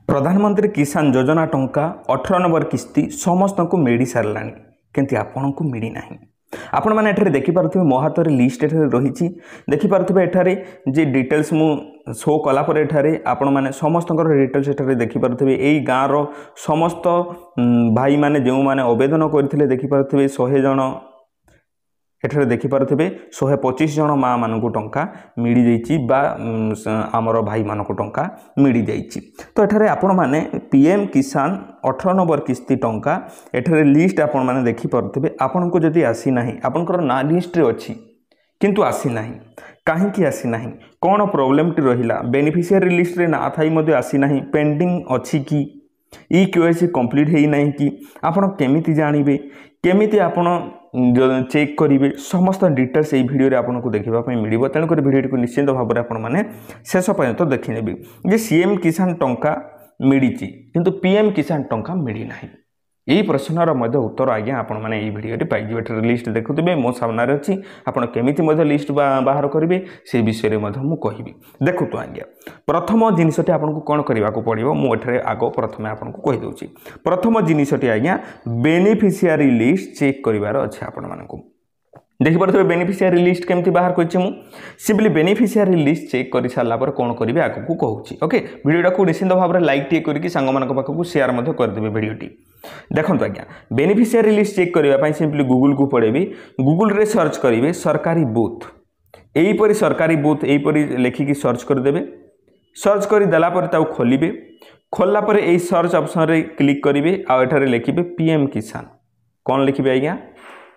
प्रधानमंत्री किसान योजना टंका 18 नंबर किस्ती समस्त को मिल सारा कि आपण को मिलना आपण मैंने देखिपे मो हाथ लिस्ट रही देखिपे एठारे जे डिटेल्स मु शो कलापर एठारे आपण मैंने समस्त डिटेल्स एठारे देखिपे यही गाँव समस्त भाई मैंने जो मैंने आवेदन करते देखिपे 100 जन एठारे देखिपे 125 जन माँ मानक टंका मिल जाइए आमर भाई मानक टंका मिल जाइए। तो एठारे आपण मैंने पीएम किसान 18 नंबर किस्ती टंका एठारे लिस्ट आपण मैंने देखिपे आपण को जदि आसी नाही आपनकर ना लिस्ट रे अछि किंतु आसी नाही कहीं आसी नाही कौन प्रोब्लेम टी रहिला बेनिफिशियरी लिस्ट रे ना थाई मध्ये आसी नाही पेंडिंग अछि कि ई केवाईसी कंप्लीट हेई नाही कि आपण केमिति जानिबे केमिति आपण चेक करेंगे समस्त डिटेल्स यही भिडियो आपको देखापी मिल तेणुक भिडियो को निश्चिंत भाव में शेष पर्यंत देखी नेबी जे सीएम किसान टंका मिली किंतु पीएम किसान टंका मिलना यही प्रश्नर उत्तर आज्ञा आपण मैंने भिडियो पाइबे लिस्ट देखुए मो सामने अच्छी आपड़ केमी लिस्ट बाहर करेंगे से विषय में मुझे देखु आज्ञा प्रथम जिनसटी आपको कौन करने को पड़ो मुझे आग प्रथम आपको कहीदे प्रथम जिनसटी आज्ञा बेनिफिशियरी लिस्ट चेक करार अच्छे आपण मानक देखिपे बेनिफिशियरी लिस्ट केमती बाहर कर सिंपली बेनिफिशियरी लिस्ट चेक कर सारापर कौन करेंगे आगे कहूँ ओके भिडियोटा को निश्चिंत भाव में लाइक टे करके पाखक शेयर करदेवे भिडियोटी देखो आज्ञा बेनिफिशियरी लिस्ट चेक करने सिंपली गूगल को पड़ेबी गूगल रे सर्च करेंगे सरकारी बूथ यहीपरी सरकारी बूथ यहीपरी लिखिकी सर्च करदे सर्च करदेला खोलिए खोलला यही सर्च ऑप्शन रे क्लिक करेंगे आठारे लिखिए पीएम किसान कौन लिखिए आज्ञा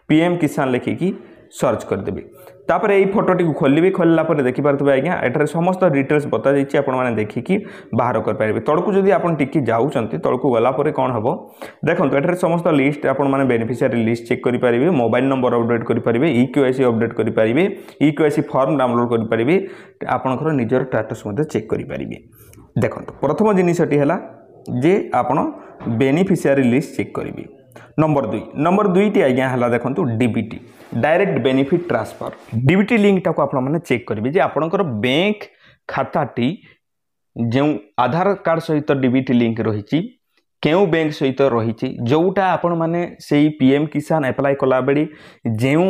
पीएम किसान लिखिकी सर्च करदेवे तापर यही फोटोटी को खोलिए खोलला देखिपे आज्ञा एठारे समस्त डिटेल्स बता जाइए आपण मैंने देखिकी बाहर करेंगे तड़कू जदि आप टिकी जाऊँच तड़कू गलापर कौन हम देखो एठारे समस्त लिस्ट आपण मैंने बेनिफिशियरी लिस्ट चेक करेंगे मोबाइल नंबर अपडेट करेंगे ई केवाईसी अपडेट करेंगे ई केवाईसी फॉर्म डाउनलोड करेंगे आपंकर निजर स्टेटस चेक करेंगे देखो प्रथम जिनसटी है जे आपण बेनिफिशियरी लिस्ट चेक करेंगे नंबर दुईटी आज्ञा है देखो DBT direct benefit transfer DBT link टाको आप चेक करेंगे जे आपणकर बैंक खाताटी जो आधार कार्ड सहित डीबीटी लिंक रही केउ बैंक सहित रही जोटा आपण माने से पीएम किसान अप्लाई कला बेली जो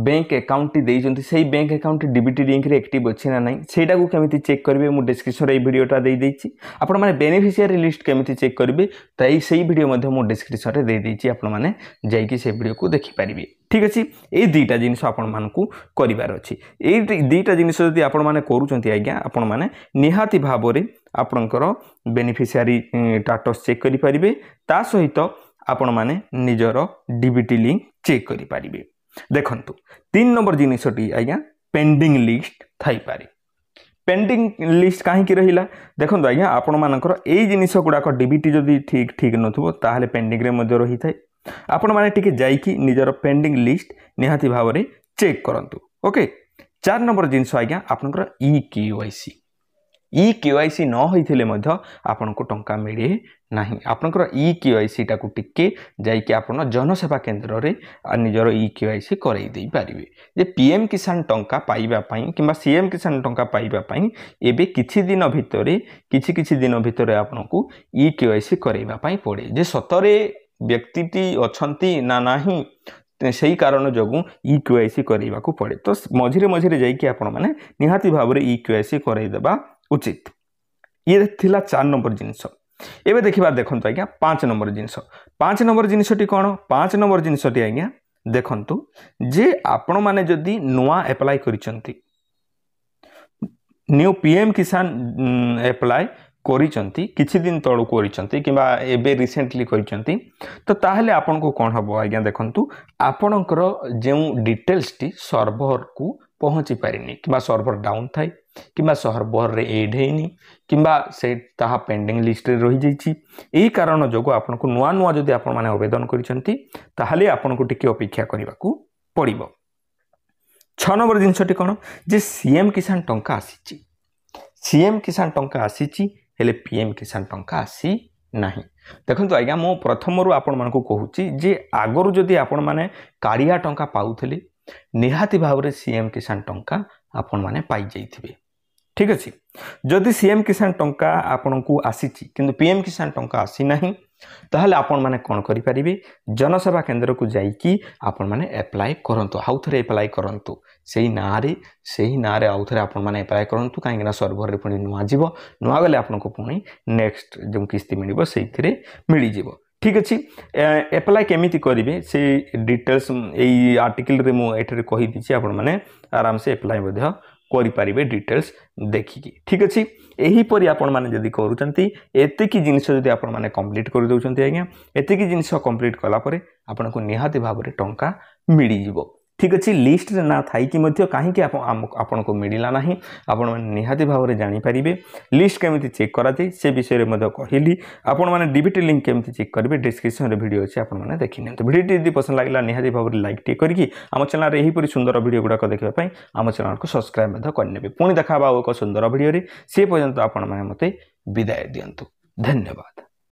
बैंक अकाउंट देइजंती से बैंक अकाउंट डीबीटी लिंक रे एक्टिव अच्छी ना नहीं सेटा को केमिति चेक करेंगे मुझे डिस्क्रिप्शन रे वीडियोटा दे देछि आपण माने बेनिफिशियरी लिस्ट केमिति चेक करेंगे तो से वीडियो मध्य मु डिस्क्रिप्शन रे दे देछि आपण माने जाइकी से वीडियो को देखि पारिबे ठीक अच्छे ये दुईटा जिनस आपण मानकु करिवार अछि ए दुईटा जिनस जदि आपण माने करूचंती आज्ञा आपण माने निहाती भाव रे आपणकर बेनिफिशियरी स्टेटस चेक करि परिबे ता सहित आपण माने निजर डीबीटी लिंक चेक करि परिबे देखंतु 3 नंबर जिनसटी आज्ञा पेंडिंग लिस्ट थाई पारे पेंडिंग लिस्ट कहीं रहिला देखंतु आज्ञा आपण मानकर ए जिनिस गुडाक डीबीटी जदि ठीक नथुबो ताहाले पेंडिंग रे मध्ये रही थाए आपण माने टिके जाइकी निजर पेंडिंग लिस्ट निहाती भाव में चेक करंतु ओके 4 नंबर जिनस आज्ञा आपनकर ई केवाईसी न होइथिले मध्ये आपनको टंका मिले नाही आपनकर ई केवाईसी टाकू टिके जाइकी आपण जनसेवा केंद्र रे निजर ई केवाईसी करई देई पारिबे जे पीएम किसान टंका पाइबा पई किबा सीएम किसान टंका पाइबा पई एबे किछि दिन भितरे आपनको ई केवाईसी करैबा पई पड़े जे सतरे व्यक्तिटी अछंती ना नाही सही कारण जो ई केवाईसी करैबा को पड़े तो मझिरे जाइकी आपण माने निहाती भाव में ई केवाईसी करैदेबा उचित ये थिला 4 नंबर जिनस एबे देखिबा देखंतु आज्ञा 5 नंबर जिनसटी कौन 5 नंबर जिनसटी आज्ञा देखंतु जे आपण माने जदि नुआ अप्लाई करिसंती न्यू पीएम किसान अप्लाई करिसंती किछि दिन तळु करिसंती किबा एबे रिसेंटली करिसंती तो ताहले आपन को कोन हबो आज्ञा देखंतु आपनकर जे डिटेल्स टी सर्वर को पहुंची पारिनी किबा सर्वर डाउन थाई किबा सर्वर रे एड हेनी किबा से ताहा पेंडिंग लिस्ट रे रही जाइछि एही कारण जोगो आपन को नुआ जदि आपन माने आवेदन करिसंती ताहले आपन को टिके अपेक्षा करिबा को पड़िबो 6 नंबर जिनसटी कोन जे सीएम किसान टंका आसीछि सीएम किसान टंका आसीछि हेले पीएम किसान टंका आसी नाही देखंतु आज्ञा मो प्रथमरु आपण मानको कहूची जे आगरु जदि आपण माने कारिया टंका पाउथले निहाती भाव रे सीएम किसान टंका आपण माने पाई जाइथिबे ठीक अच्छे जदि सीएम किसान टंका आपण को आसी किंतु पीएम किसान टंका आसी नहीं ताहले आपण माने कौन करें जनसेवा केन्द्र को जाइकी आपण माने एप्लाय करंतु आउ थे एप्लाय करंतु से ना रे आउ थे आपण माने एप्लाय करंतु कहीं सर्भर रे पुणी नुआ जीव नुआ गले आपण को पुणी नेक्स्ट जो किस्ती मिल से मिल जाव ठीक अच्छे एप्लाय केमिति करेंगे से डिटेल्स यही आर्टिकल रे मुझे कहीदी आपण माने आराम से एप्लाय करें डिटेल्स देखिकी ठीक अच्छे यहीपरि आपण मैंने जदि करूँगी एतिकी जिनस जदि आपण मैंने कंप्लीट कर दौरान आज्ञा एतिकी जिनस कंप्लीट कलापर आपन को निहाती भाव में टंका मिल जाव ठीक अच्छे लिस्ट रे ना थाई कि कहीं आपन को मिलला ना आपण मैंने निहाती भाव में जानीपारे लिस्ट केमी चेक कराए से विषय में कहली आपण मैंने डीबीटी लिंक केमी चेक करेंगे डिस्क्रिप्शन रे वीडियो अच्छे आपण मैंने देखी नि वीडियो यदि पसंद लगे निहाती भाव में लाइक टे करके आम चैनल यहीपरि सुंदर वीडियो गुड़ाक देखापी आम चैनल को सब्सक्राइब करने पुणी देखा एक सुंदर वीडियो सी पर्यंत आपण मैंने मते विदाय दियंतु धन्यवाद।